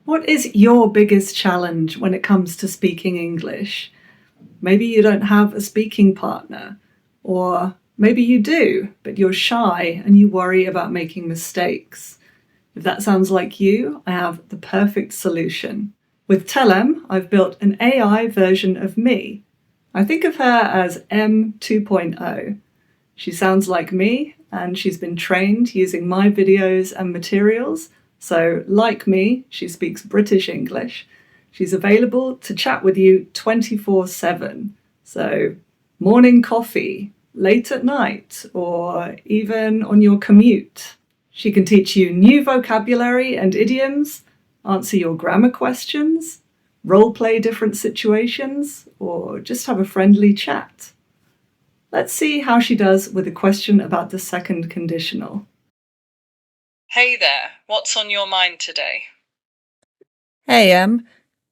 What is your biggest challenge when it comes to speaking English? Maybe you don't have a speaking partner, or maybe you do, but you're shy and you worry about making mistakes. If that sounds like you, I have the perfect solution. With Tellem, I've built an AI version of me. I think of her as M 2.0. She sounds like me, and she's been trained using my videos and materials. So, like me, she speaks British English. She's available to chat with you 24/7. So, morning coffee, late at night, or even on your commute. She can teach you new vocabulary and idioms, answer your grammar questions, role play different situations, or just have a friendly chat. Let's see how she does with a question about the second conditional. Hey there, what's on your mind today? Hey,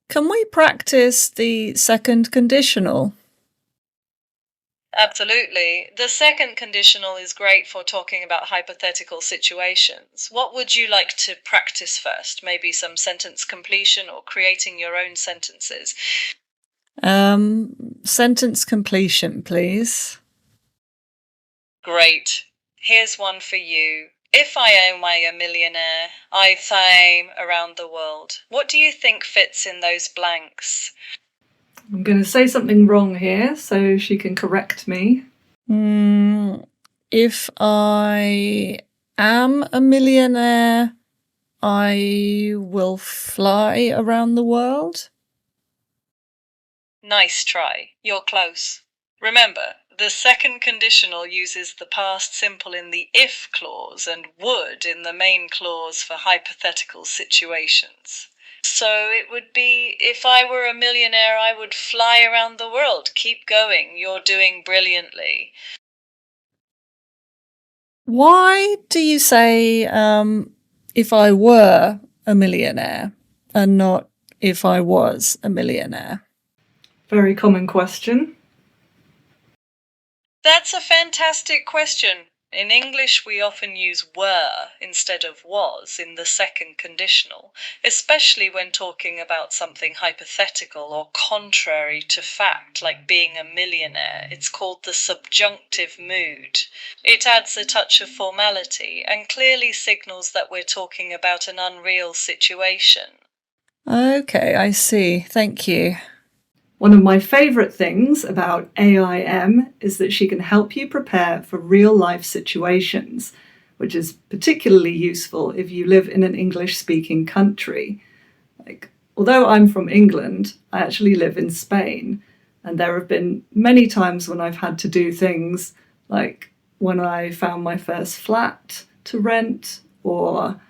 can we practice the second conditional? Absolutely. The second conditional is great for talking about hypothetical situations. What would you like to practice first? Maybe some sentence completion or creating your own sentences? Sentence completion, please. Great. Here's one for you. If I were a millionaire, I'd fly around the world. What do you think fits in those blanks? I'm going to say something wrong here so she can correct me. If I am a millionaire, I will fly around the world. Nice try. You're close. Remember, the second conditional uses the past simple in the if clause and would in the main clause for hypothetical situations. So it would be, if I were a millionaire, I would fly around the world. Keep going. You're doing brilliantly. Why do you say if I were a millionaire and not if I was a millionaire? Very common question. That's a fantastic question. In English, we often use were instead of was in the second conditional, especially when talking about something hypothetical or contrary to fact, like being a millionaire. It's called the subjunctive mood. It adds a touch of formality and clearly signals that we're talking about an unreal situation. Okay, I see. Thank you. One of my favourite things about AIM is that she can help you prepare for real-life situations, which is particularly useful if you live in an English-speaking country. Although I'm from England, I actually live in Spain, and there have been many times when I've had to do things like when I found my first flat to rent, or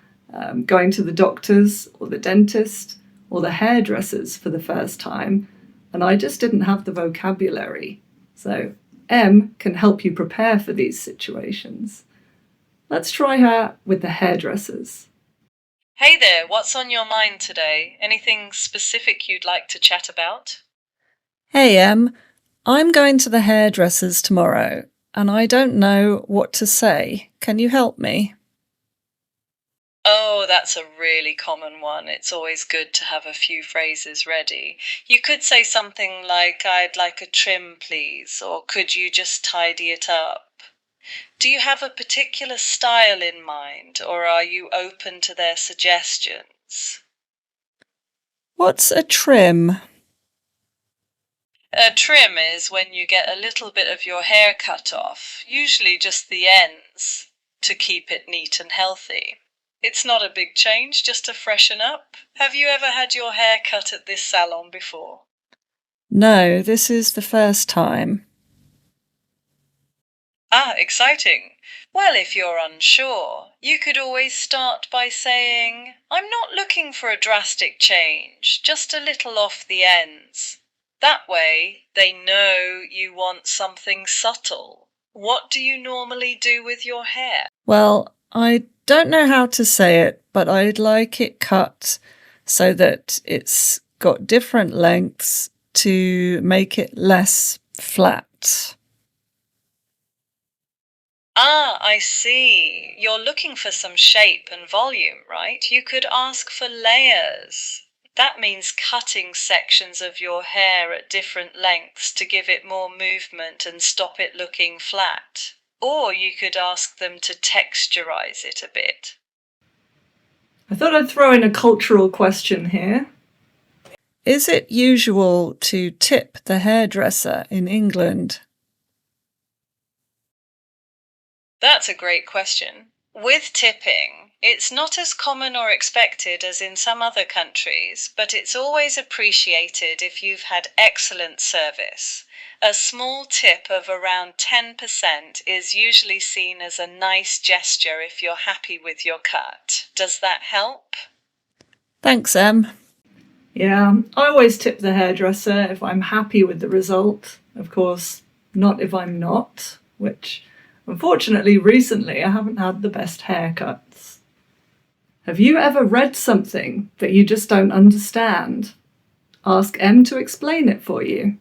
going to the doctors or the dentist or the hairdressers for the first time, and I just didn't have the vocabulary. So M can help you prepare for these situations. Let's try her with the hairdressers. Hey there, what's on your mind today? Anything specific you'd like to chat about? Hey, I'm going to the hairdressers tomorrow, and I don't know what to say. Can you help me? Oh, that's a really common one. It's always good to have a few phrases ready. You could say something like, I'd like a trim, please, or could you just tidy it up? Do you have a particular style in mind, or are you open to their suggestions? What's a trim? A trim is when you get a little bit of your hair cut off, usually just the ends, to keep it neat and healthy. It's not a big change, just to freshen up. Have you ever had your hair cut at this salon before? No, this is the first time. Ah, exciting. Well, if you're unsure, you could always start by saying, I'm not looking for a drastic change, just a little off the ends. That way, they know you want something subtle. What do you normally do with your hair? Well, I don't know how to say it, but I'd like it cut so that it's got different lengths to make it less flat. Ah, I see. You're looking for some shape and volume, right? You could ask for layers. That means cutting sections of your hair at different lengths to give it more movement and stop it looking flat. Or you could ask them to texturize it a bit. I thought I'd throw in a cultural question here. Is it usual to tip the hairdresser in England? That's a great question. With tipping, it's not as common or expected as in some other countries, but it's always appreciated if you've had excellent service. A small tip of around 10% is usually seen as a nice gesture if you're happy with your cut. Does that help? Thanks, Em. Yeah, I always tip the hairdresser if I'm happy with the result. Of course, not if I'm not, which unfortunately recently I haven't had the best haircuts. Have you ever read something that you just don't understand? Ask Em to explain it for you.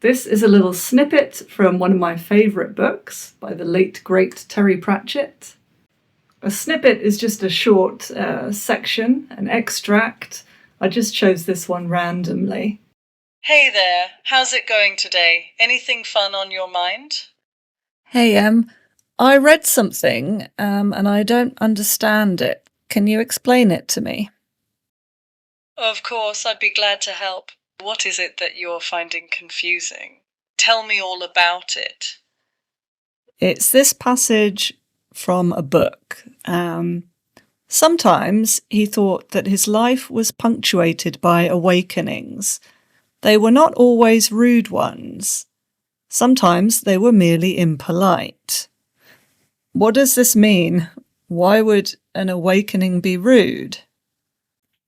This is a little snippet from one of my favourite books by the late great Terry Pratchett. A snippet is just a short section, an extract. I just chose this one randomly. Hey there, how's it going today? Anything fun on your mind? Hey, Em. I read something and I don't understand it. Can you explain it to me? Of course, I'd be glad to help. What is it that you're finding confusing? Tell me all about it. It's this passage from a book. Sometimes he thought that his life was punctuated by awakenings. They were not always rude ones. Sometimes they were merely impolite. What does this mean? Why would an awakening be rude?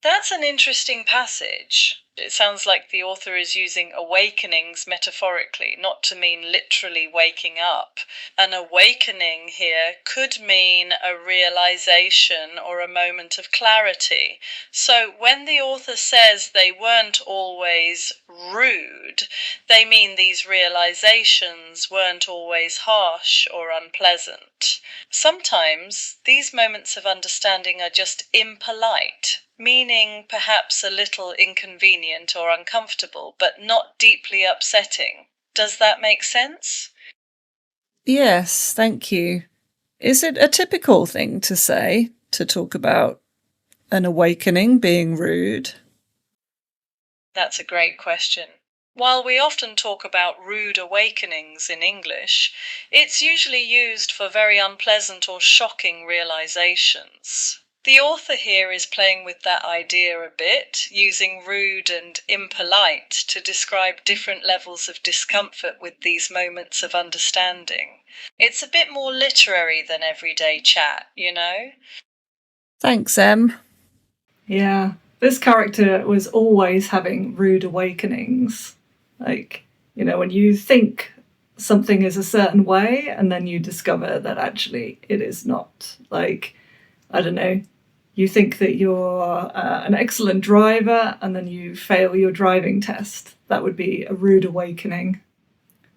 That's an interesting passage. It sounds like the author is using awakenings metaphorically, not to mean literally waking up. An awakening here could mean a realization or a moment of clarity. So when the author says they weren't always rude, they mean these realizations weren't always harsh or unpleasant. Sometimes these moments of understanding are just impolite, meaning perhaps a little inconvenient or uncomfortable, but not deeply upsetting. Does that make sense? Yes, thank you. Is it a typical thing to say, to talk about an awakening being rude? That's a great question. While we often talk about rude awakenings in English, it's usually used for very unpleasant or shocking realizations. The author here is playing with that idea a bit, using rude and impolite to describe different levels of discomfort with these moments of understanding. It's a bit more literary than everyday chat, you know? Thanks, Em. Yeah, this character was always having rude awakenings. Like, when you think something is a certain way and then you discover that actually it is not. Like, I don't know, you think that you're an excellent driver and then you fail your driving test. That would be a rude awakening.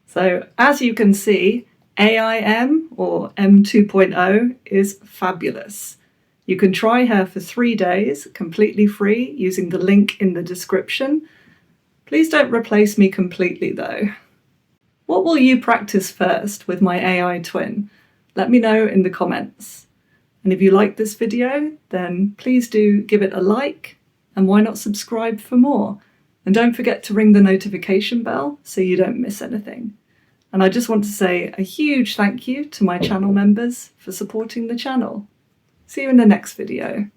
So as you can see, AIM or M 2.0 is fabulous. You can try her for 3 days completely free using the link in the description. Please don't replace me completely though. What will you practice first with my AI twin? Let me know in the comments. And if you like this video, then please do give it a like, and why not subscribe for more? And don't forget to ring the notification bell so you don't miss anything. And I just want to say a huge thank you to my channel members for supporting the channel. See you in the next video.